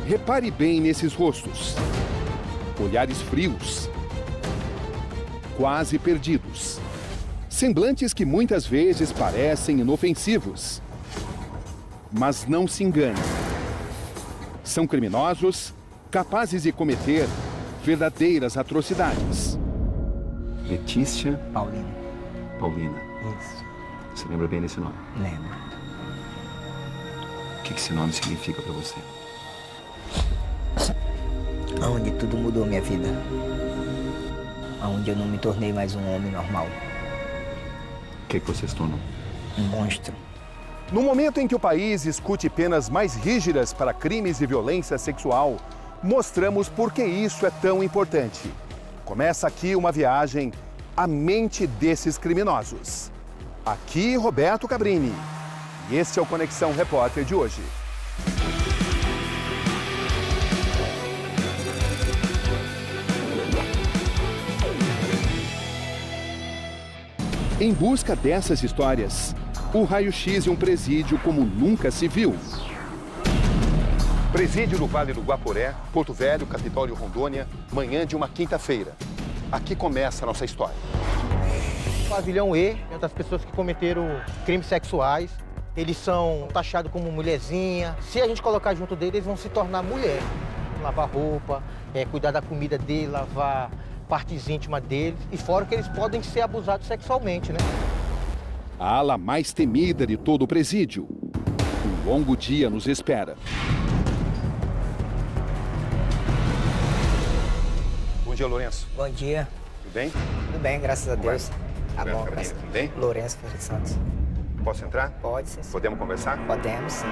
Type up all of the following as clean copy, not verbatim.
Repare bem nesses rostos. Olhares frios, quase perdidos. Semblantes que muitas vezes parecem inofensivos. Mas não se engane. São criminosos capazes de cometer verdadeiras atrocidades. Letícia Paulina. Paulina. Isso. Você lembra bem desse nome? Lembro. O que esse nome significa pra você? Onde tudo mudou minha vida. Onde eu não me tornei mais um homem normal. O que você se tornou? Um monstro. No momento em que o país discute penas mais rígidas para crimes de violência sexual, mostramos por que isso é tão importante. Começa aqui uma viagem à mente desses criminosos. Aqui, Roberto Cabrini. E este é o Conexão Repórter de hoje. Em busca dessas histórias, o raio-x de um presídio como nunca se viu. Presídio do Vale do Guaporé, Porto Velho, Capitólio, Rondônia, manhã de uma quinta-feira. Aqui começa a nossa história. Pavilhão E, das pessoas que cometeram crimes sexuais, eles são taxados como mulherzinha. Se a gente colocar junto deles, eles vão se tornar mulher. Lavar roupa, cuidar da comida dele, lavar partes íntimas deles. E fora que eles podem ser abusados sexualmente, né? A ala mais temida de todo o presídio. Um longo dia nos espera. Bom dia, Lourenço. Bom dia. Tudo bem? Tudo bem, graças a Deus. Tá bom, Tudo bem? Lourenço Ferreira Santos. Posso entrar? Pode ser. Podemos conversar? Podemos, sim.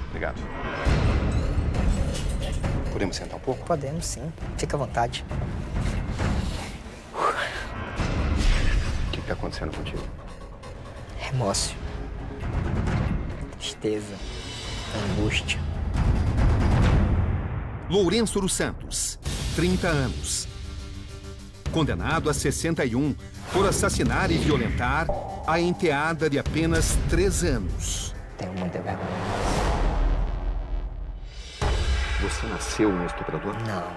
Obrigado. Podemos sentar um pouco? Podemos, sim. Fica à vontade. O que está acontecendo contigo? Remorso. Tristeza. Angústia. Lourenço dos Santos, 30 anos. Condenado a 61 por assassinar e violentar a enteada de apenas 3 anos. Tenho muita vergonha. Você nasceu um estuprador? Não.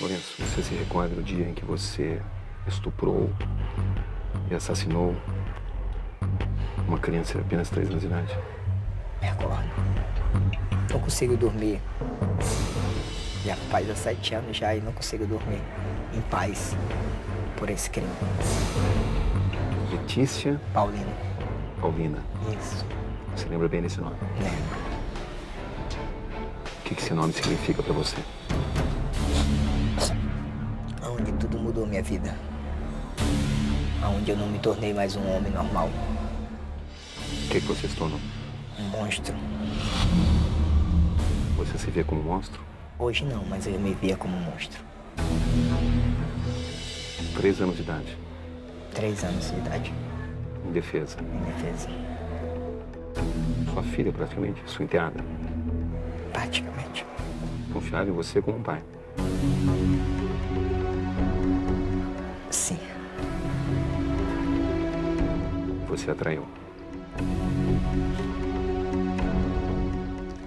Lourenço, você se recorda do dia em que você estuprou e assassinou uma criança de apenas 3 anos de idade? Me recordo. Não consigo dormir. Já faz 7 anos já e não consigo dormir em paz por esse crime. Letícia Paulina. Paulina. Isso. Você lembra bem desse nome? Lembro. O que esse nome significa pra você? Onde tudo mudou minha vida. Onde eu não me tornei mais um homem normal. O que você se tornou? Um monstro. Você se vê como um monstro? Hoje não, mas eu me via como um monstro. 3 anos de idade. 3 anos de idade. Indefesa. Em defesa. Sua filha, praticamente, sua enteada. Praticamente. Confiava em você como um pai. Sim. Você atraiu.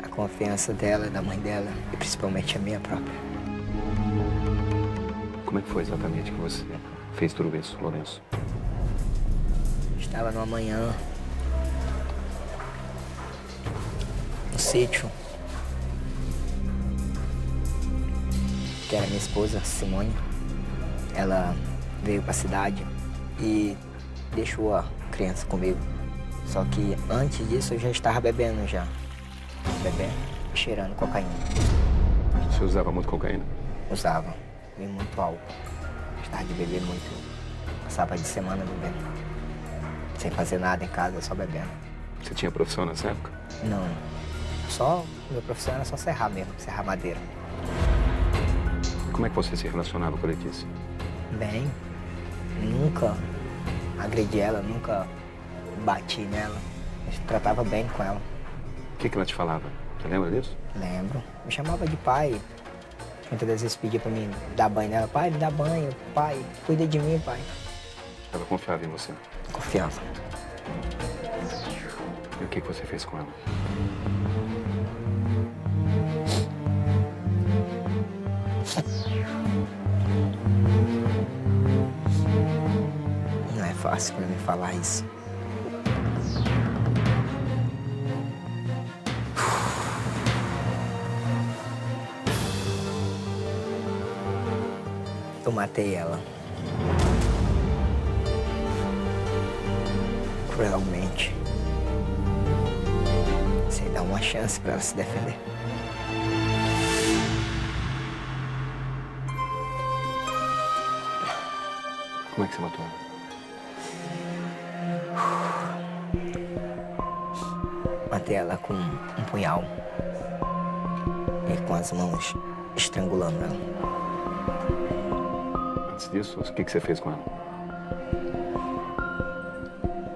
A confiança dela, da mãe dela e principalmente a minha própria. Como é que foi exatamente que você fez tudo isso, Lourenço? Estava numa manhã no sítio, que era minha esposa, Simone. Ela veio para a cidade e deixou a criança comigo. Só que antes disso eu já estava bebendo já. Bebendo, cheirando cocaína. Você usava muito cocaína? Usava, bebi muito álcool. Gostava de beber muito. Passava de semana bebendo. Sem fazer nada em casa, só bebendo. Você tinha profissão nessa época? Não. Só, meu profissão era só serrar mesmo, serrar madeira. Como é que você se relacionava com a Letícia? Bem, nunca agredi ela, nunca bati nela. Eu tratava bem com ela. O que ela te falava? Você lembra disso? Lembro. Me chamava de pai. Muitas das vezes pedia pra mim dar banho nela. Pai, me dá banho. Pai, cuida de mim, pai. Ela confiava em você? Confiança. E o que você fez com ela? Não é fácil pra mim falar isso. Eu matei ela. Cruelmente. Sem dar uma chance pra ela se defender. Como é que você matou ela? Matei ela com um punhal. E com as mãos estrangulando ela. Antes disso, o que você fez com ela?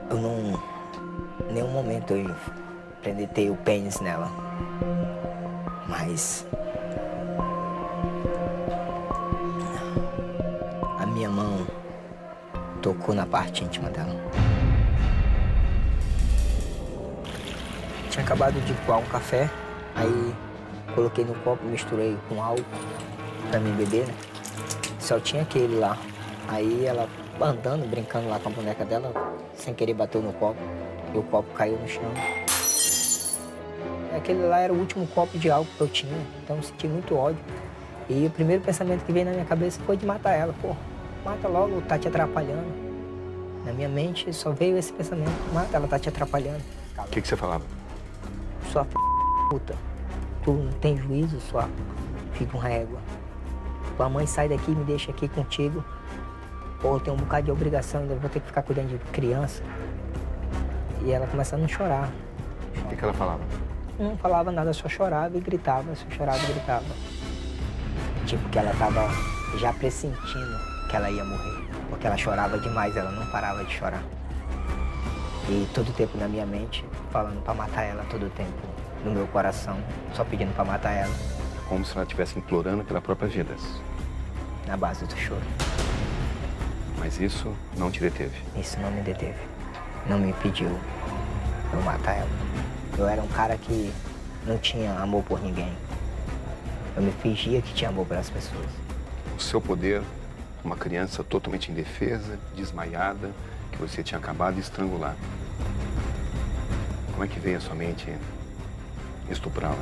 Eu não... Em nenhum momento eu prendetei o pênis nela. Mas... a minha mão tocou na parte íntima dela. Tinha acabado de coar um café, aí coloquei no copo, misturei com álcool pra mim beber, né? Só tinha aquele lá. Aí ela andando, brincando lá com a boneca dela, sem querer bateu no copo e o copo caiu no chão. Aquele lá era o último copo de álcool que eu tinha, então eu senti muito ódio. E o primeiro pensamento que veio na minha cabeça foi de matar ela. Pô, mata logo, tá te atrapalhando. Na minha mente só veio esse pensamento, mata, ela tá te atrapalhando. O que você falava? Sua puta, tu não tem juízo, sua filha de uma régua. Tua mãe sai daqui e me deixa aqui contigo. Pô, eu tenho um bocado de obrigação, ainda vou ter que ficar cuidando de criança. E ela começando a chorar. O que ela falava? Não falava nada, só chorava e gritava, só chorava e gritava. Tipo que ela tava já pressentindo que ela ia morrer. Porque ela chorava demais, ela não parava de chorar. E todo o tempo na minha mente, falando pra matar ela todo o tempo. No meu coração, só pedindo pra matar ela. Como se ela estivesse implorando pela própria vida. Na base do choro. Mas isso não te deteve? Isso não me deteve. Não me impediu eu matar ela. Eu era um cara que não tinha amor por ninguém. Eu me fingia que tinha amor pelas pessoas. O seu poder, uma criança totalmente indefesa, desmaiada, que você tinha acabado de estrangular. Como é que veio à sua mente estuprá-la?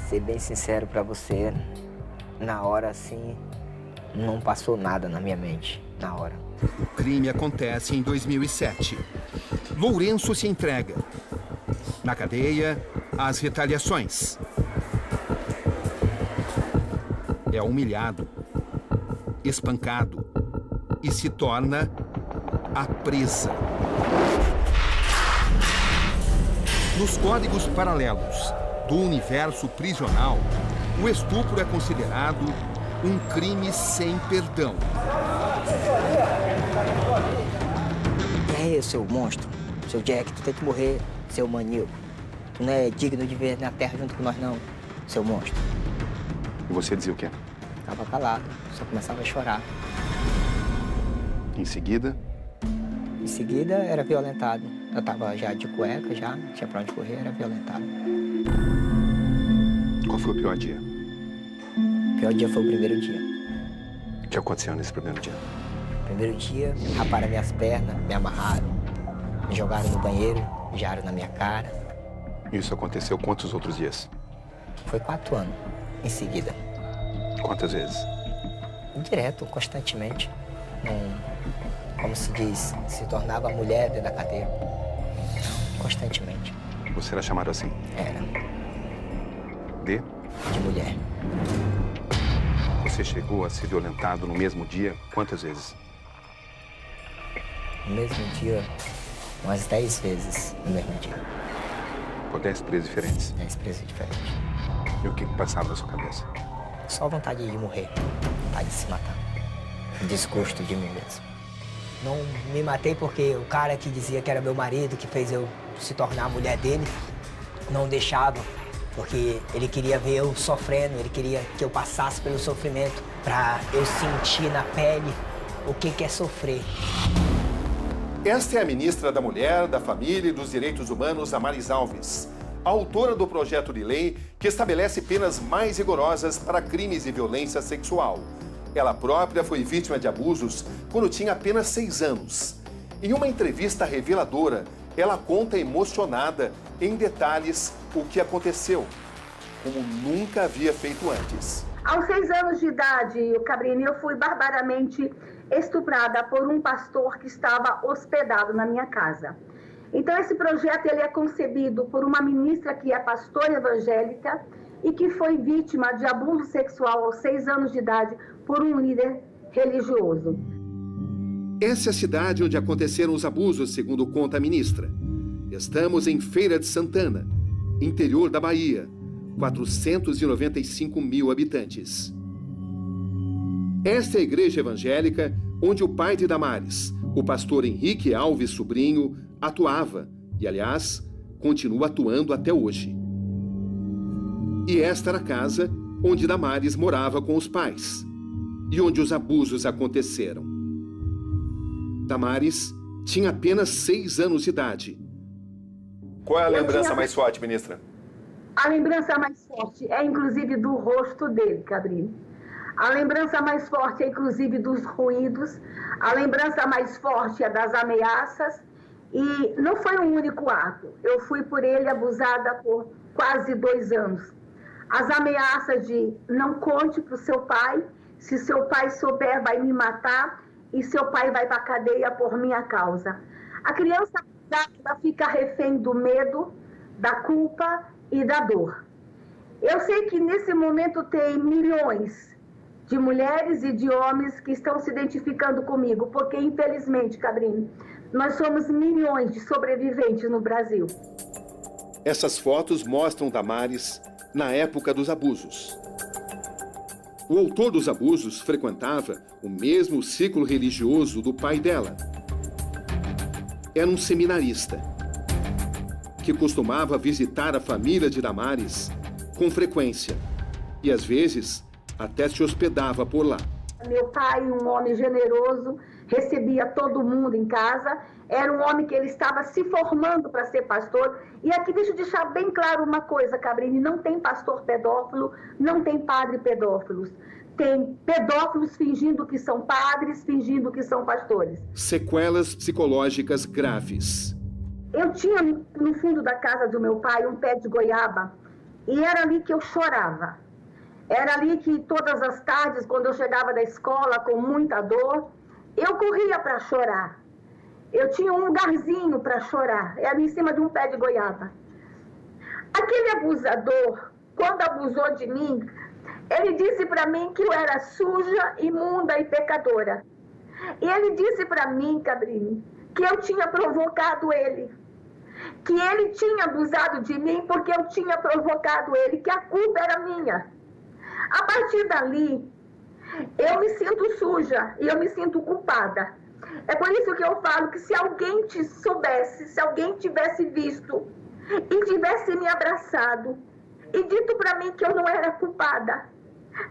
Ser bem sincero pra você, na hora assim, não passou nada na minha mente, na hora. O crime acontece em 2007. Lourenço se entrega. Na cadeia, as retaliações. É humilhado, espancado e se torna a presa. Nos códigos paralelos do universo prisional, o estupro é considerado um crime sem perdão. E aí, seu monstro, seu Jack, tu tem que morrer, seu maníaco. Tu não é digno de viver na terra junto com nós, não, seu monstro. E você dizia o quê? Tava calado, só começava a chorar. Em seguida? Em seguida, era violentado. Eu tava já de cueca, já, não tinha pra onde correr, era violentado. Qual foi o pior dia? O pior dia foi o primeiro dia. O que aconteceu nesse primeiro dia? Primeiro dia, raparam minhas pernas, me amarraram, me jogaram no banheiro, mijaram na minha cara. Isso aconteceu quantos outros dias? Foi 4 anos, em seguida. Quantas vezes? Direto, constantemente. Como se diz, se tornava mulher dentro da cadeia. Constantemente. Você era chamado assim? Era. De mulher. Você chegou a ser violentado no mesmo dia quantas vezes? No mesmo dia, umas 10 vezes no mesmo dia. Por 10 presas diferentes? 10 presas diferentes. E o que passava na sua cabeça? Só vontade de morrer, vontade de se matar. Desgosto de mim mesmo. Não me matei porque o cara que dizia que era meu marido, que fez eu se tornar a mulher dele, não deixava. porque ele queria ver eu sofrendo, ele queria que eu passasse pelo sofrimento para eu sentir na pele o que é sofrer. Esta é a ministra da Mulher, da Família e dos Direitos Humanos, Damares Alves, a autora do projeto de lei que estabelece penas mais rigorosas para crimes e violência sexual. Ela própria foi vítima de abusos quando tinha apenas 6 anos. Em uma entrevista reveladora, ela conta emocionada, em detalhes, o que aconteceu, como nunca havia feito antes. Aos 6 anos de idade, Cabrini, eu fui barbaramente estuprada por um pastor que estava hospedado na minha casa. Então, esse projeto ele é concebido por uma ministra que é pastora evangélica e que foi vítima de abuso sexual aos 6 anos de idade por um líder religioso. Essa é a cidade onde aconteceram os abusos, segundo conta a ministra. Estamos em Feira de Santana, interior da Bahia, 495 mil habitantes. Esta é a igreja evangélica onde o pai de Damares, o pastor Henrique Alves Sobrinho, atuava e, aliás, continua atuando até hoje. E esta era a casa onde Damares morava com os pais e onde os abusos aconteceram. Damares tinha apenas 6 anos de idade. Qual é a lembrança mais forte, ministra? A lembrança mais forte é, inclusive, do rosto dele, Cabrini. A lembrança mais forte é, inclusive, dos ruídos. A lembrança mais forte é das ameaças. E não foi um único ato. Eu fui por ele abusada por quase 2 anos. As ameaças de não conte para o seu pai, se seu pai souber vai me matar e seu pai vai para a cadeia por minha causa. A criança fica refém do medo, da culpa e da dor. Eu sei que nesse momento tem milhões de mulheres e de homens que estão se identificando comigo, porque infelizmente, Cabrini, nós somos milhões de sobreviventes no Brasil. Essas fotos mostram Damares na época dos abusos. O autor dos abusos frequentava o mesmo ciclo religioso do pai dela. Era um seminarista que costumava visitar a família de Damares com frequência e, às vezes, até se hospedava por lá. Meu pai, um homem generoso, recebia todo mundo em casa. Era um homem que ele estava se formando para ser pastor. E aqui deixa eu deixar bem claro uma coisa, Cabrini, não tem pastor pedófilo, não tem padre pedófilos. Tem pedófilos fingindo que são padres, fingindo que são pastores. Sequelas psicológicas graves. Eu tinha no fundo da casa do meu pai um pé de goiaba e era ali que eu chorava. Era ali que todas as tardes, quando eu chegava da escola com muita dor, eu corria para chorar. Eu tinha um lugarzinho para chorar, era em cima de um pé de goiaba. Aquele abusador, quando abusou de mim, ele disse para mim que eu era suja, imunda e pecadora. E ele disse para mim, Cabrini, que eu tinha provocado ele. Que ele tinha abusado de mim porque eu tinha provocado ele, que a culpa era minha. A partir dali, eu me sinto suja e eu me sinto culpada. É por isso que eu falo que se alguém te soubesse, se alguém tivesse visto e tivesse me abraçado e dito para mim que eu não era culpada,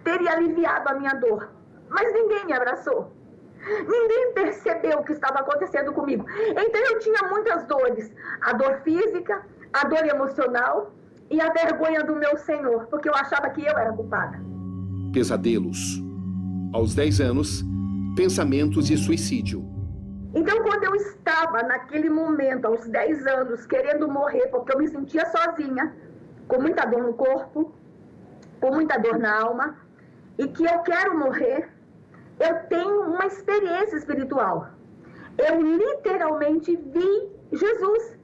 teria aliviado a minha dor. Mas ninguém me abraçou. Ninguém percebeu o que estava acontecendo comigo. Então eu tinha muitas dores. A dor física, a dor emocional e a vergonha do meu Senhor, porque eu achava que eu era culpada. Pesadelos. Aos 10 anos, pensamentos de suicídio. Então, quando eu estava naquele momento, aos 10 anos, querendo morrer, porque eu me sentia sozinha, com muita dor no corpo, com muita dor na alma, e que eu quero morrer, eu tenho uma experiência espiritual. Eu literalmente vi Jesus.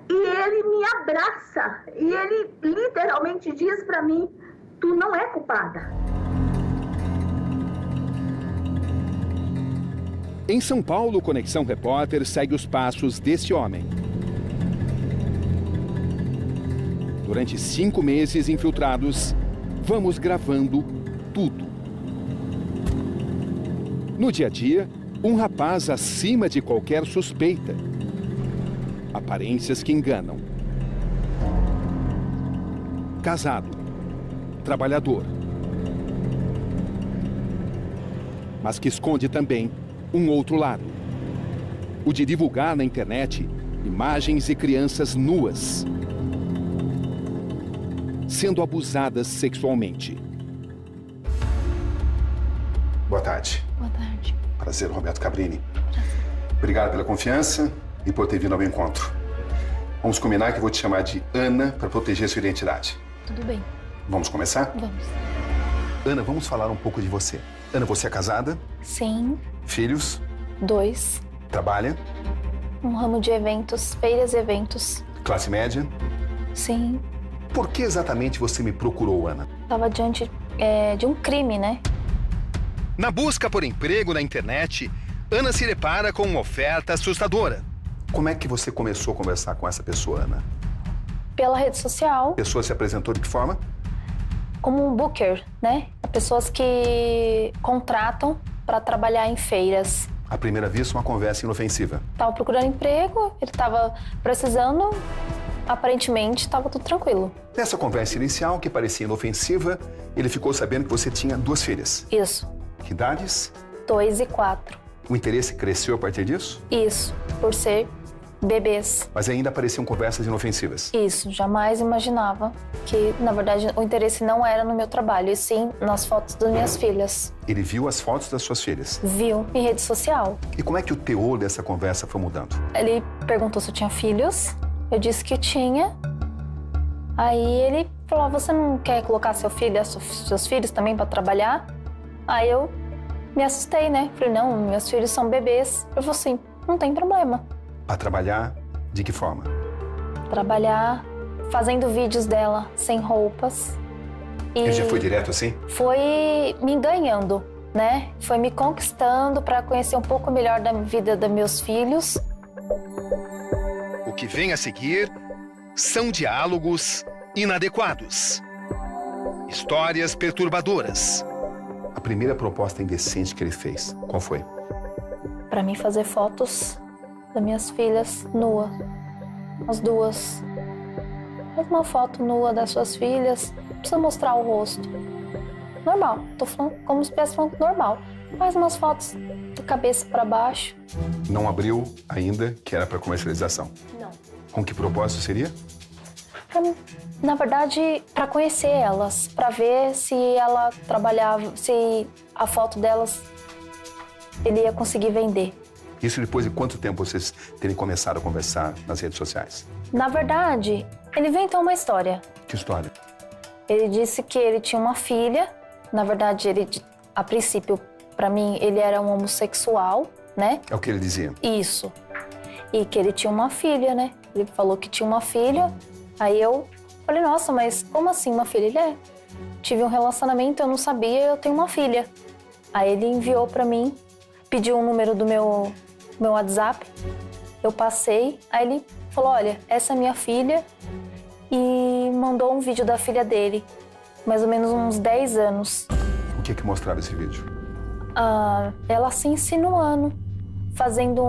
E ele me abraça. E ele literalmente diz para mim, tu não é culpada. Em São Paulo, Conexão Repórter segue os passos deste homem. Durante 5 meses infiltrados, vamos gravando tudo. No dia a dia, um rapaz acima de qualquer suspeita. Aparências que enganam. casado, trabalhador, mas que esconde também um outro lado, o de divulgar na internet imagens de crianças nuas, sendo abusadas sexualmente. Boa tarde. Boa tarde. Prazer, Roberto Cabrini. Obrigado pela confiança e por ter vindo ao meu encontro. Vamos combinar que eu vou te chamar de Ana para proteger sua identidade. Tudo bem. Vamos começar? Vamos. Ana, vamos falar um pouco de você. Ana, você é casada? Sim. Filhos? 2. Trabalha? Um ramo de eventos, feiras e eventos. Classe média? Sim. Por que exatamente você me procurou, Ana? Estava diante de um crime, né? Na busca por emprego na internet, Ana se depara com uma oferta assustadora. Como é que você começou a conversar com essa pessoa, Ana? Pela rede social, A pessoa se apresentou de que forma? como um booker, né? Pessoas que contratam para trabalhar em feiras. À primeira vista, uma conversa inofensiva. Tava procurando emprego, ele tava precisando, aparentemente tava tudo tranquilo. Nessa conversa inicial, que parecia inofensiva, ele ficou sabendo que você tinha 2 filhas. Isso. Que idades? 2 e 4. O interesse cresceu a partir disso? Isso. Por ser bebês. Mas ainda apareciam conversas inofensivas. Isso, jamais imaginava que, na verdade, o interesse não era no meu trabalho, e sim nas fotos das minhas filhas. Ele viu as fotos das suas filhas. Viu em rede social. E como é que o teor dessa conversa foi mudando? Ele perguntou se eu tinha filhos, eu disse que tinha. Aí ele falou, você não quer colocar seu filho, seus filhos também para trabalhar? Aí eu me assustei, né? Falei, não, meus filhos são bebês. Eu falei assim, não tem problema. Para trabalhar, de que forma? Trabalhar fazendo vídeos dela sem roupas. E Ele já foi direto assim? foi me ganhando, né? Foi me conquistando para conhecer um pouco melhor da vida dos meus filhos. O que vem a seguir são diálogos inadequados, histórias perturbadoras. A primeira proposta indecente que ele fez, qual foi? Para mim fazer fotos das minhas filhas nua, as 2. Faz uma foto nua das suas filhas, não precisa mostrar o rosto. Normal, tô falando como se estivesse falando normal. Faz umas fotos de cabeça para baixo. Não abriu ainda, que era para comercialização. Não. Com que propósito seria? Na verdade, para conhecer elas, para ver se ela trabalhava, se a foto delas ele ia conseguir vender. Isso depois de quanto tempo vocês terem começado a conversar nas redes sociais? Na verdade, ele inventou uma história. Que história? Ele disse que ele tinha uma filha. Na verdade, ele, a princípio, para mim, ele era um homossexual, né? É o que ele dizia. Isso. E que ele tinha uma filha, né? Ele falou que tinha uma filha. Aí eu falei, nossa, mas como assim uma filha? Ele tive um relacionamento, eu não sabia, eu tenho uma filha. Aí ele enviou para mim, pediu o número do meu WhatsApp. Eu passei, aí ele falou, olha, essa é minha filha. E mandou um vídeo da filha dele, mais ou menos uns 10 anos. O que mostrava esse vídeo? Ela se insinuando, fazendo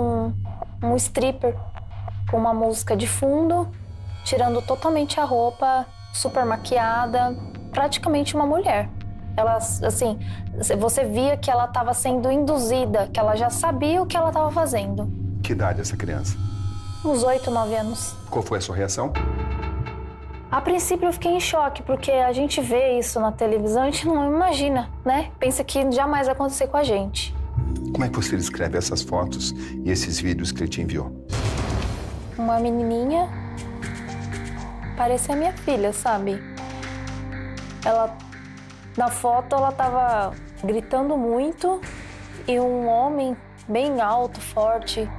um stripper com uma música de fundo, tirando totalmente a roupa, super maquiada, praticamente uma mulher. Ela, assim, você via que ela estava sendo induzida, que ela já sabia o que ela estava fazendo. Que idade é essa criança? Uns 8, 9 anos. Qual foi a sua reação? A princípio eu fiquei em choque, porque a gente vê isso na televisão, a gente não imagina, né? Pensa que jamais vai acontecer com a gente. Como é que você descreve essas fotos e esses vídeos que ele te enviou? Uma menininha, parecia minha filha, sabe? Ela, na foto, ela tava gritando muito e um homem bem alto, forte,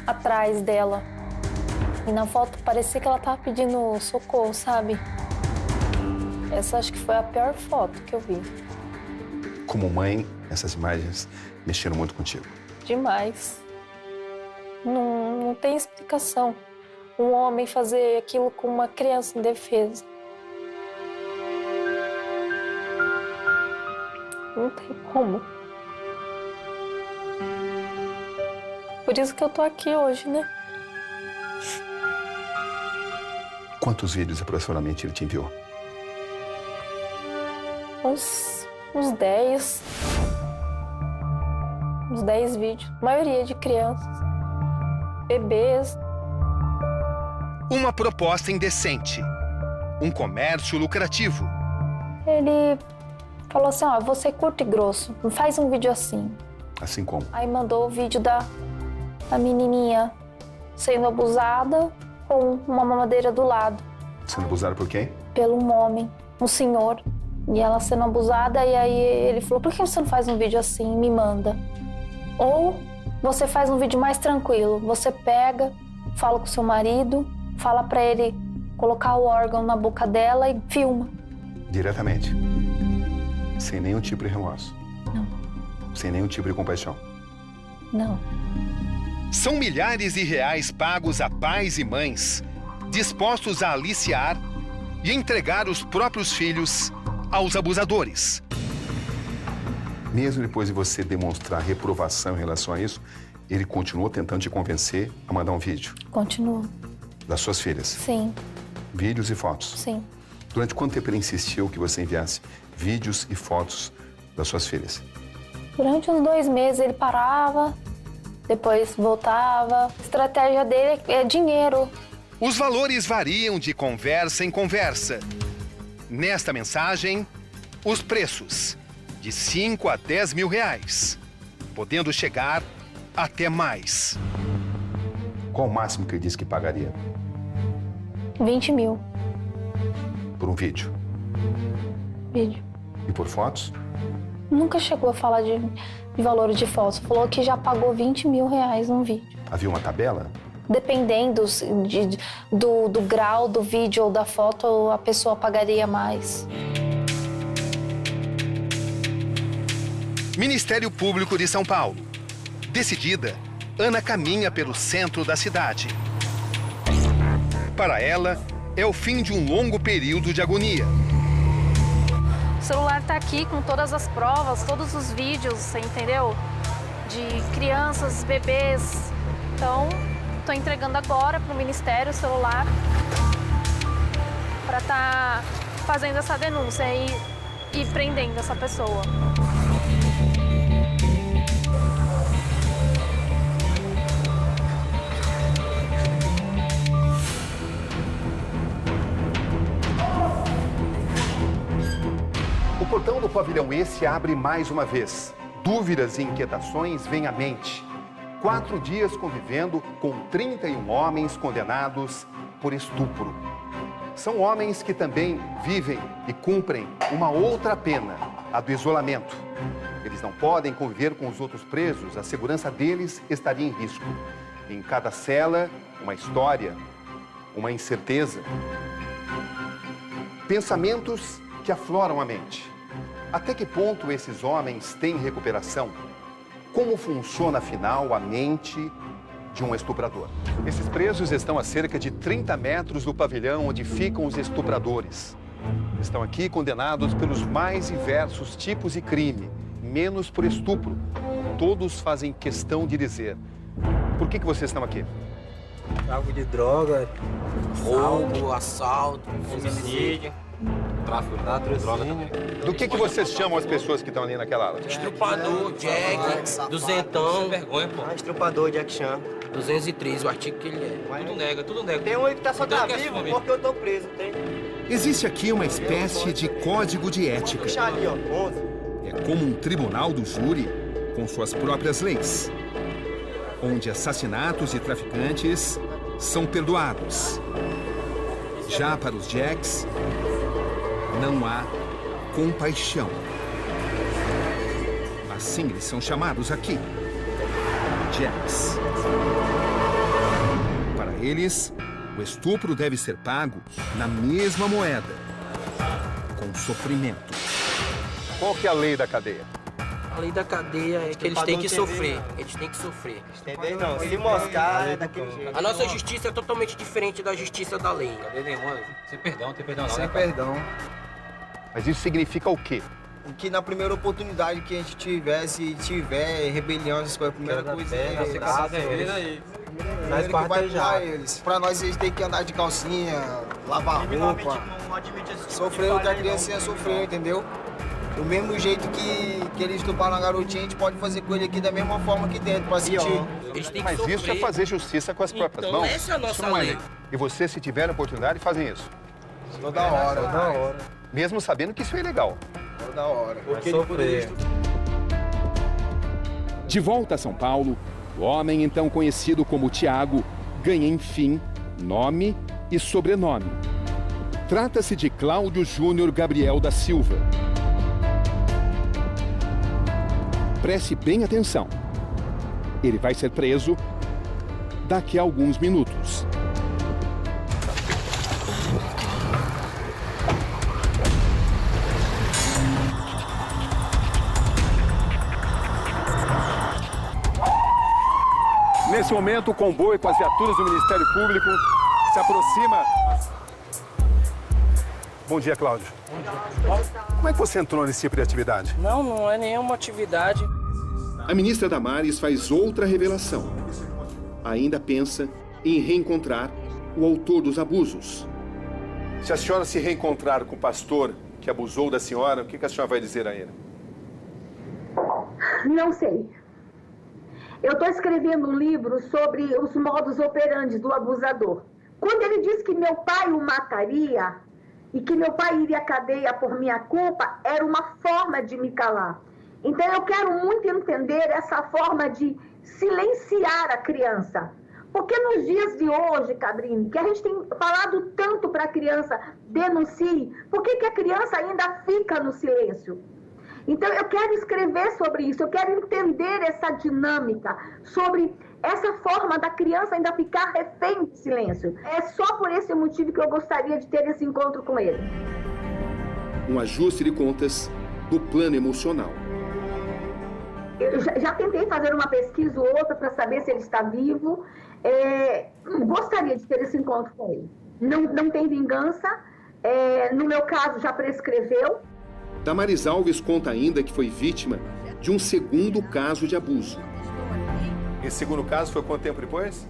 atrás dela. E na foto parecia que ela tava pedindo socorro, sabe? Essa acho que foi a pior foto que eu vi. Como mãe, essas imagens mexeram muito contigo. Demais. Não tem explicação. Um homem fazer aquilo com uma criança indefesa. Não tem como. Por isso que eu tô aqui hoje, né? Quantos vídeos aproximadamente ele te enviou? Uns 10. Uns 10 vídeos. A maioria de crianças. Bebês. Uma proposta indecente. Um comércio lucrativo. Ele falou assim, ó, você curto e grosso, faz um vídeo assim. Assim como? Aí mandou o vídeo da menininha sendo abusada com uma mamadeira do lado. Sendo abusada por quem? Pelo um homem, um senhor. E ela sendo abusada, e aí ele falou, por que você não faz um vídeo assim, me manda? Ou você faz um vídeo mais tranquilo, você pega, fala com seu marido, fala pra ele colocar o órgão na boca dela e filma. Diretamente. Sem nenhum tipo de remorso. Não. Sem nenhum tipo de compaixão. Não. São milhares de reais pagos a pais e mães dispostos a aliciar e entregar os próprios filhos aos abusadores. Mesmo depois de você demonstrar reprovação em relação a isso, ele continuou tentando te convencer a mandar um vídeo Continua. das suas filhas. Sim, Vídeos e fotos. sim. Durante quanto tempo ele insistiu que você enviasse vídeos e fotos das suas filhas? Durante uns 2 meses ele parava, depois voltava. A estratégia dele é dinheiro. Os valores variam de conversa em conversa. Nesta mensagem, os preços de 5 a 10 mil reais, podendo chegar até mais. Qual o máximo que ele disse que pagaria 20 mil. por um vídeo? Vídeo. E por fotos? Nunca chegou a falar de valor de fotos. Falou que já pagou 20 mil reais num vídeo. Havia uma tabela? Dependendo do grau do vídeo ou da foto, a pessoa pagaria mais. Ministério Público de São Paulo. Decidida, Ana caminha pelo centro da cidade. Para ela, é o fim de um longo período de agonia. O celular tá aqui com todas as provas, todos os vídeos, você entendeu? De crianças, bebês. Então, tô entregando agora pro Ministério o celular para tá fazendo essa denúncia e prendendo essa pessoa. O portão do pavilhão E se abre mais uma vez. Dúvidas e inquietações vêm à mente. 4 dias convivendo com 31 homens condenados por estupro. São homens que também vivem e cumprem uma outra pena, a do isolamento. Eles não podem conviver com os outros presos, a segurança deles estaria em risco. Em cada cela, uma história, uma incerteza. Pensamentos que afloram a mente. Até que ponto esses homens têm recuperação? Como funciona, afinal, a mente de um estuprador? Esses presos estão a cerca de 30 metros do pavilhão onde ficam os estupradores. Estão aqui condenados pelos mais diversos tipos de crime, menos por estupro. Todos fazem questão de dizer. Por que vocês estão aqui? Tráfico de droga, Roubo, assalto, homicídio. tráfico de droga também. Do que vocês chamam as pessoas que estão ali naquela ala? Estrupador, Jack, duzentão. Vergonha, pô. Estrupador, Jack Chan. 203, o artigo que ele é. Tudo nega, tudo nega. Tem um aí que tá só Então tá quer vivo assumir. porque eu tô preso, tem? Existe aqui uma espécie de código de ética. Puxa ali, ó, 11. É como um tribunal do júri com suas próprias leis, onde assassinatos de traficantes são perdoados. Já para os Jacks, não há compaixão. Assim eles são chamados aqui, Jacks. Para eles, o estupro deve ser pago na mesma moeda, com sofrimento. Qual que é a lei da cadeia? A lei da cadeia é que eles têm que sofrer. Eles têm que sofrer. Entendeu? Não, se moscar é daquele jeito. A nossa justiça é totalmente diferente da justiça da lei. Cadê nenhuma? Sem perdão, não tem perdão não, Sem né, cara? perdão. Mas isso significa o quê? Que na primeira oportunidade que a gente tiver, se tiver rebelião, essas coisas, a primeira coisa é Você casa eles aí. primeiro que vai pular eles. Pra nós, eles têm que andar de calcinha, lavar roupa. Sofrer o que a criancinha sofreu, entendeu? Do mesmo jeito que eles estupraram a garotinha, a gente pode fazer com ele aqui da mesma forma aqui dentro, pra sentir. Eles têm que Mas sofrer. isso é fazer justiça com as próprias Então, mãos. essa é a nossa Isso não lei. E você, se tiver a oportunidade, fazem isso. Toda hora. Mesmo sabendo que isso é ilegal. Toda hora. Porque ele poderia De volta a São Paulo, o homem então conhecido como Tiago ganha, enfim, nome e sobrenome. Trata-se de Cláudio Júnior Gabriel da Silva. Preste bem atenção. Ele vai ser preso daqui a alguns minutos. Nesse momento, o comboio com as viaturas do Ministério Público se aproxima. Bom dia, Cláudio. Como é que você entrou nesse tipo de atividade? Não é nenhuma atividade. A ministra Damares faz outra revelação. Ainda pensa em reencontrar o autor dos abusos. Se a senhora se reencontrar com o pastor que abusou da senhora, o que a senhora vai dizer a ele? Não sei. Eu estou escrevendo um livro sobre os modus operandi do abusador. Quando ele disse que meu pai o mataria e que meu pai iria à cadeia por minha culpa, era uma forma de me calar. Então eu quero muito entender essa forma de silenciar a criança. Porque nos dias de hoje, Cabrini, que a gente tem falado tanto para a criança, denuncie, por que a criança ainda fica no silêncio? Então, eu quero escrever sobre isso, eu quero entender essa dinâmica, sobre essa forma da criança ainda ficar refém de silêncio. É só por esse motivo que eu gostaria de ter esse encontro com ele. Um ajuste de contas do plano emocional. Eu já tentei fazer uma pesquisa ou outra para saber se ele está vivo. Gostaria de ter esse encontro com ele. Não tem vingança, no meu caso já prescreveu. Damares Alves conta ainda que foi vítima de um segundo caso de abuso. Esse segundo caso foi quanto tempo depois?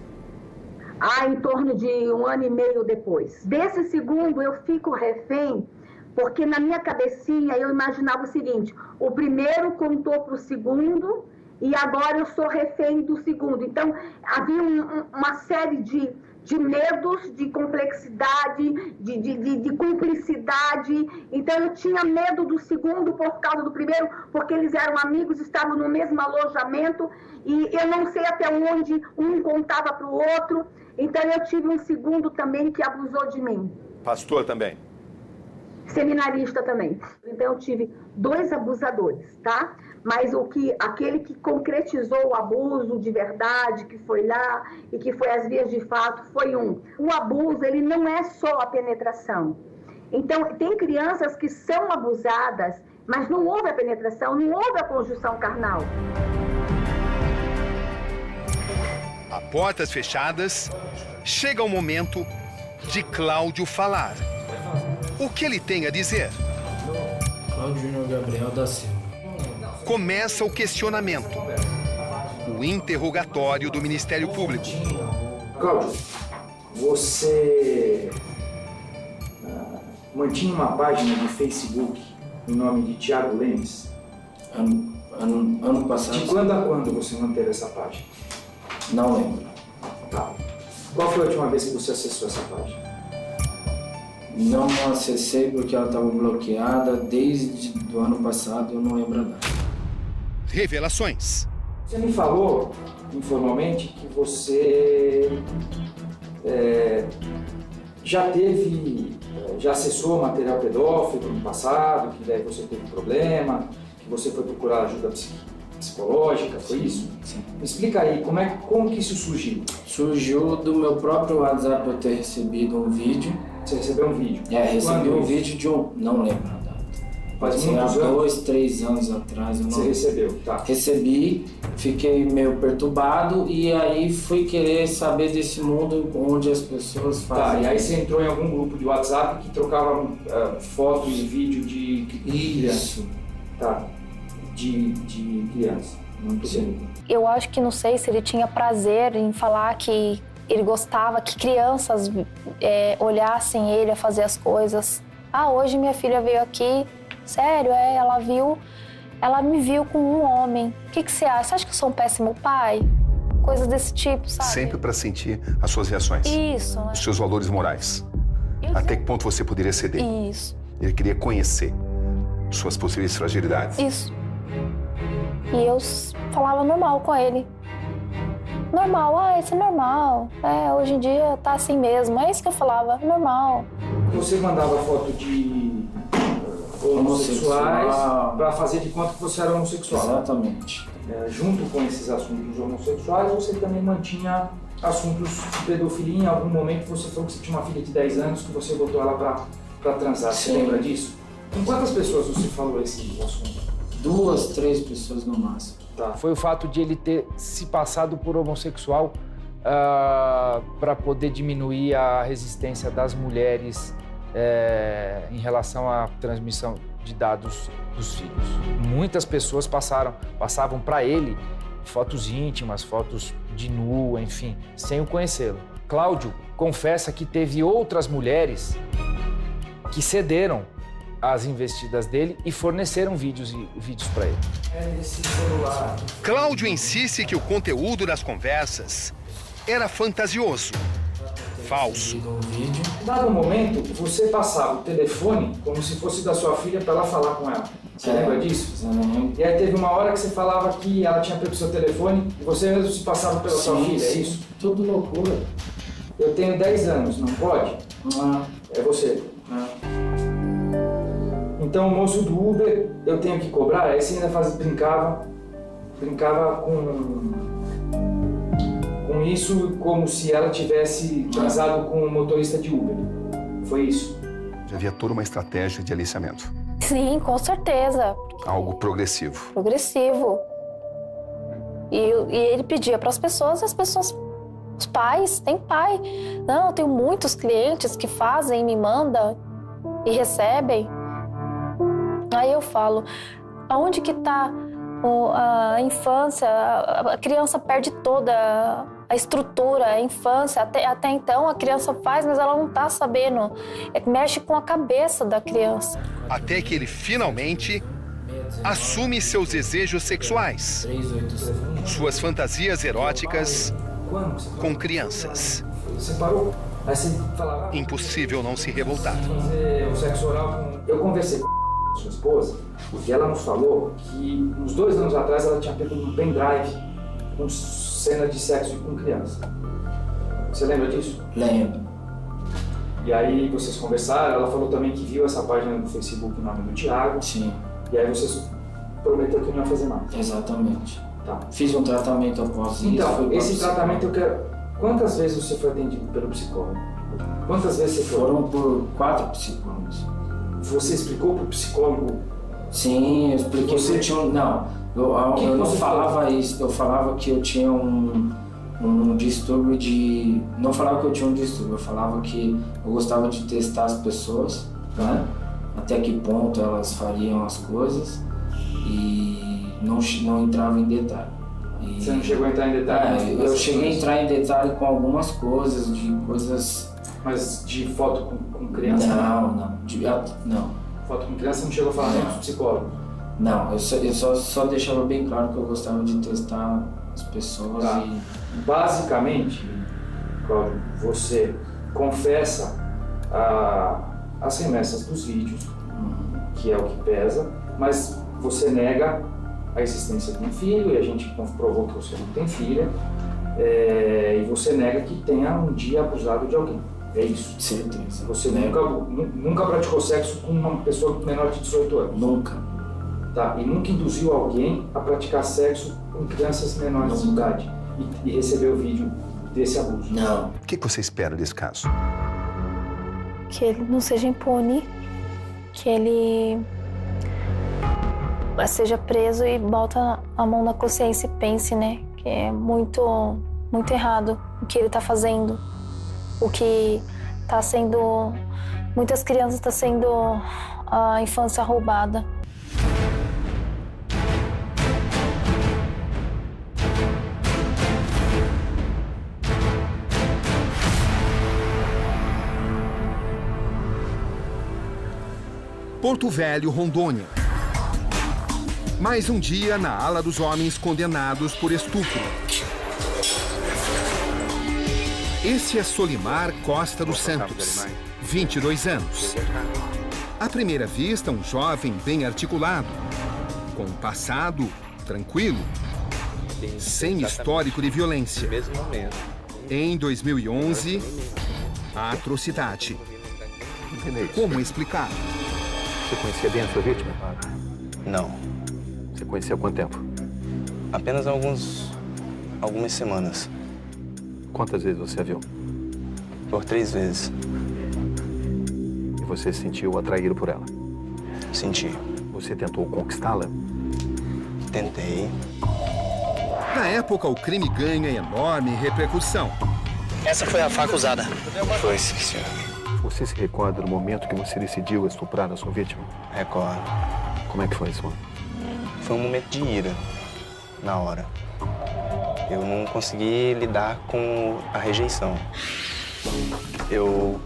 Em torno de 1 ano e meio depois. Desse segundo eu fico refém, porque na minha cabecinha eu imaginava o seguinte: o primeiro contou para o segundo e agora eu sou refém do segundo. Então havia uma série de medos, de complexidade, de cumplicidade. Então eu tinha medo do segundo por causa do primeiro, porque eles eram amigos, estavam no mesmo alojamento e eu não sei até onde um contava para o outro. Então eu tive um segundo também que abusou de mim. Pastor também? Seminarista também. Então eu tive 2 abusadores, tá? Mas aquele que concretizou o abuso de verdade, que foi lá e que foi às vias de fato, foi um. O abuso, ele não é só a penetração. Então, tem crianças que são abusadas, mas não houve a penetração, não houve a conjunção carnal. A portas fechadas, chega o momento de Cláudio falar. O que ele tem a dizer? Cláudio Júnior Gabriel da Silva. Começa o questionamento, o interrogatório do Ministério Público. Cláudio, você mantinha uma página de Facebook em nome de Tiago Lemes? Ano passado. De quando a quando você manteve essa página? Não lembro. Tá. Qual foi a última vez que você acessou essa página? Não acessei porque ela estava bloqueada desde o ano passado, eu não lembro nada. Revelações. Você me falou, informalmente, que você já acessou material pedófilo no passado, que daí você teve problema, que você foi procurar ajuda psicológica, foi isso? Sim. Me explica aí, como que isso surgiu? Surgiu do meu próprio WhatsApp eu ter recebido um vídeo. Você recebeu um vídeo? Recebi um vídeo de um... Não lembro. Faz muitos anos? 2, 3 anos atrás. Eu não... Você recebeu, tá. Recebi, fiquei meio perturbado e aí fui querer saber desse mundo onde as pessoas fazem. Tá, e aí você entrou em algum grupo de WhatsApp que trocava fotos e vídeo de criança. Isso. Tá, de criança. Muito bem. Eu acho que não sei se ele tinha prazer em falar que ele gostava que crianças olhassem ele a fazer as coisas. Hoje minha filha veio aqui Sério, ela me viu com um homem. O que você acha? Você acha que eu sou um péssimo pai? Coisas desse tipo, sabe? Sempre para sentir as suas reações. Isso. Os seus valores morais. Até que ponto você poderia ceder. Isso. Ele queria conhecer suas possíveis fragilidades. Isso. E eu falava normal com ele. Normal, isso é normal. Hoje em dia tá assim mesmo. É isso que eu falava, normal. Você mandava foto de homossexuais para fazer de conta que você era homossexual. Exatamente. Junto com esses assuntos homossexuais, você também mantinha assuntos de pedofilia. Em algum momento você falou que você tinha uma filha de 10 anos, que você botou ela para transar. Sim. Você lembra disso? Com quantas pessoas você falou esse assunto? 2, 3 pessoas no máximo. Tá. Foi o fato de ele ter se passado por homossexual para poder diminuir a resistência das mulheres em relação à transmissão de dados dos filhos. Muitas pessoas passavam para ele fotos íntimas, fotos de nu, enfim, sem o conhecê-lo. Cláudio confessa que teve outras mulheres que cederam às investidas dele e forneceram vídeos para ele. Esse celular. Cláudio insiste que o conteúdo das conversas era fantasioso, falso. Em dado momento, você passava o telefone como se fosse da sua filha para ela falar com ela. Você lembra disso? Exatamente. E aí teve uma hora que você falava que ela tinha pego o seu telefone e você mesmo se passava pela sua filha, é isso? Tudo loucura. Eu tenho 10 anos, não pode? É você. Então, o moço do Uber, eu tenho que cobrar? Aí você ainda brincava com isso como se ela tivesse transado com um motorista de Uber. Foi isso? Já havia toda uma estratégia de aliciamento. Sim, com certeza. Algo progressivo. Progressivo. E ele pedia para as pessoas, os pais, tem pai. Não, eu tenho muitos clientes que fazem, me mandam e recebem. Aí eu falo, aonde que está a infância? A criança perde toda a estrutura, a infância. Até então a criança faz, mas ela não está sabendo. Mexe com a cabeça da criança. Até que ele finalmente assume seus desejos sexuais, suas fantasias eróticas com crianças. Você parou? Aí você falava... Impossível não se revoltar. Fazer o sexo oral com... Eu conversei com sua esposa, porque ela nos falou que uns 2 anos atrás ela tinha pego um pendrive com cena de sexo com criança. Você lembra disso? Lembro. E aí vocês conversaram, ela falou também que viu essa página no Facebook, o nome do Thiago. Sim. E aí vocês prometeram que não ia fazer mais. Exatamente. Tá. Fiz um tratamento após isso. Então, esse tratamento eu quero... Quantas vezes você foi atendido pelo psicólogo? Quantas vezes você foi? Foram por 4 psicólogos. Você explicou pro psicólogo? Sim, eu expliquei que eu tinha Não, eu não falava isso. Eu falava que eu tinha um distúrbio de... Não falava que eu tinha um distúrbio, eu falava que eu gostava de testar as pessoas, né? Até que ponto elas fariam as coisas e não entrava em detalhe. Você não chegou a entrar em detalhe? Eu cheguei a entrar em detalhe com algumas coisas, Mas de foto com criança? Não. Foto com criança não chegou a falar nem com psicólogo? Não, eu só deixava bem claro que eu gostava de testar as pessoas. Tá. Basicamente, Cláudio, você confessa as remessas dos vídeos, que é o que pesa, mas você nega a existência de um filho, e a gente comprovou que você não tem filha, e você nega que tenha um dia abusado de alguém. É isso? Certeza. Você nunca praticou sexo com uma pessoa menor de 18 anos? Nunca. Tá, e nunca induziu alguém a praticar sexo com crianças menores de idade e recebeu vídeo desse abuso? Não. O que você espera desse caso? Que ele não seja impune, que ele seja preso e bota a mão na consciência e pense, né? Que é muito, muito errado o que ele tá fazendo. O que tá sendo... Muitas crianças tá sendo a infância roubada. Porto Velho, Rondônia. Mais um dia na ala dos homens condenados por estupro. Esse é Solimar Costa dos Santos, 22 anos. À primeira vista, um jovem bem articulado, com um passado tranquilo, sem histórico de violência. Em 2011, a atrocidade. Como explicar? Você conhecia bem a sua vítima? Não. Você conhecia há quanto tempo? Apenas algumas semanas. Quantas vezes você a viu? Por 3 vezes. E você se sentiu atraído por ela? Senti. Você tentou conquistá-la? Tentei. Na época, o crime ganha enorme repercussão. Essa foi a faca usada. Foi, sim, senhor. Você se recorda do momento que você decidiu estuprar a sua vítima? Recordo. Como é que foi isso? Foi um momento de ira, na hora. Eu não consegui lidar com a rejeição. Eu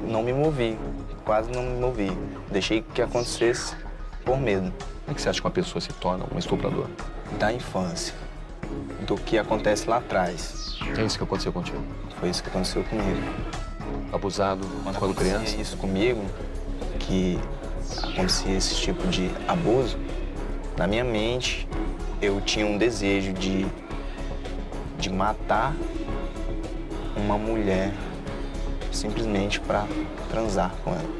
não me movi, quase não me movi. Deixei que acontecesse por medo. Como é que você acha que uma pessoa se torna um estuprador? Da infância, do que acontece lá atrás. É isso que aconteceu contigo? Foi isso que aconteceu comigo. Abusado quando criança? Isso comigo, que acontecia esse tipo de abuso, na minha mente eu tinha um desejo de matar uma mulher simplesmente para transar com ela.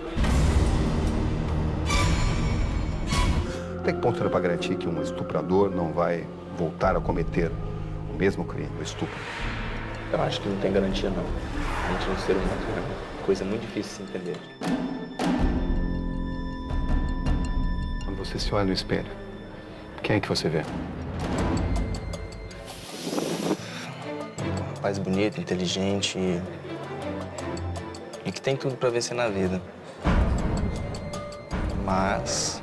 Até que ponto era para garantir que um estuprador não vai voltar a cometer o mesmo crime, o estupro? Eu acho que não tem garantia, não. A gente é um ser humano, é uma coisa muito difícil de se entender. Quando você se olha no espelho, quem é que você vê? Um rapaz bonito, inteligente e que tem tudo para vencer na vida. Mas...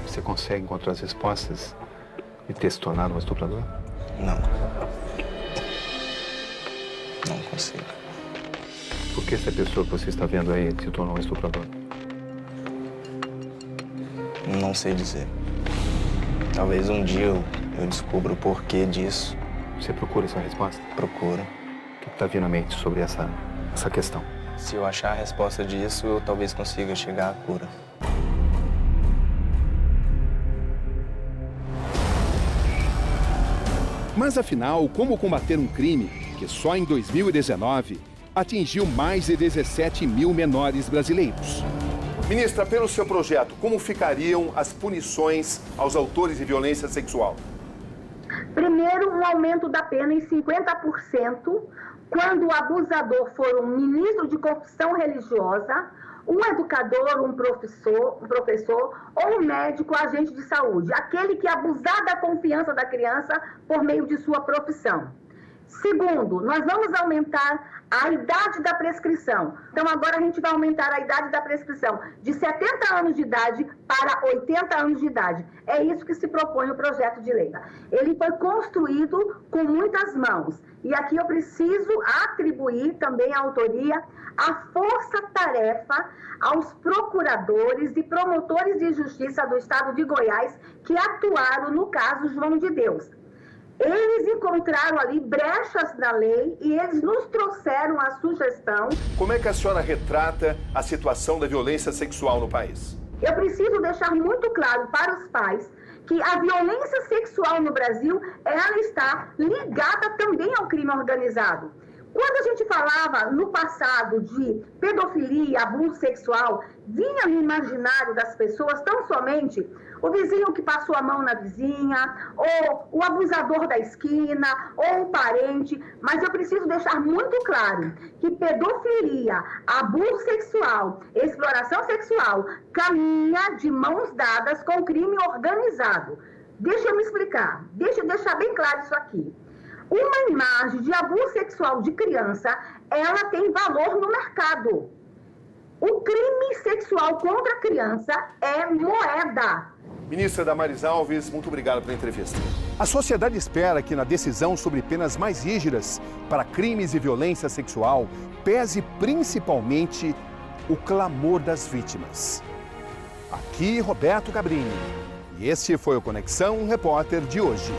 Você consegue encontrar as respostas e ter se tornado um estuprador? Não. Não consigo. Por que essa pessoa que você está vendo aí se tornou um estuprador? Não sei dizer. Talvez um dia eu descubra o porquê disso. Você procura essa resposta? Procuro. O que está vindo à mente sobre essa questão? Se eu achar a resposta disso, eu talvez consiga chegar à cura. Mas afinal, como combater um crime que só em 2019 atingiu mais de 17 mil menores brasileiros? Ministra, pelo seu projeto, como ficariam as punições aos autores de violência sexual? Primeiro, um aumento da pena em 50% quando o abusador for um ministro de confissão religiosa, um educador, um professor ou um médico, agente de saúde, aquele que abusar da confiança da criança por meio de sua profissão. Segundo, nós vamos aumentar a idade da prescrição. Então, agora a gente vai aumentar a idade da prescrição de 70 anos de idade para 80 anos de idade. É isso que se propõe o projeto de lei. Ele foi construído com muitas mãos. E aqui eu preciso atribuir também a autoria, a força-tarefa aos procuradores e promotores de justiça do estado de Goiás que atuaram no caso João de Deus. Eles encontraram ali brechas na lei e eles nos trouxeram a sugestão. Como é que a senhora retrata a situação da violência sexual no país? Eu preciso deixar muito claro para os pais que a violência sexual no Brasil, ela está ligada também ao crime organizado. Quando a gente falava no passado de pedofilia, abuso sexual, vinha no imaginário das pessoas tão somente o vizinho que passou a mão na vizinha, ou o abusador da esquina, ou o parente. Mas eu preciso deixar muito claro que pedofilia, abuso sexual, exploração sexual, caminha de mãos dadas com o crime organizado. Deixa eu me explicar, deixa eu deixar bem claro isso aqui. Uma imagem de abuso sexual de criança, ela tem valor no mercado. O crime sexual contra a criança é moeda. Ministra Damares Alves, muito obrigado pela entrevista. A sociedade espera que na decisão sobre penas mais rígidas para crimes e violência sexual pese principalmente o clamor das vítimas. Aqui Roberto Cabrini. E este foi o Conexão Repórter de hoje.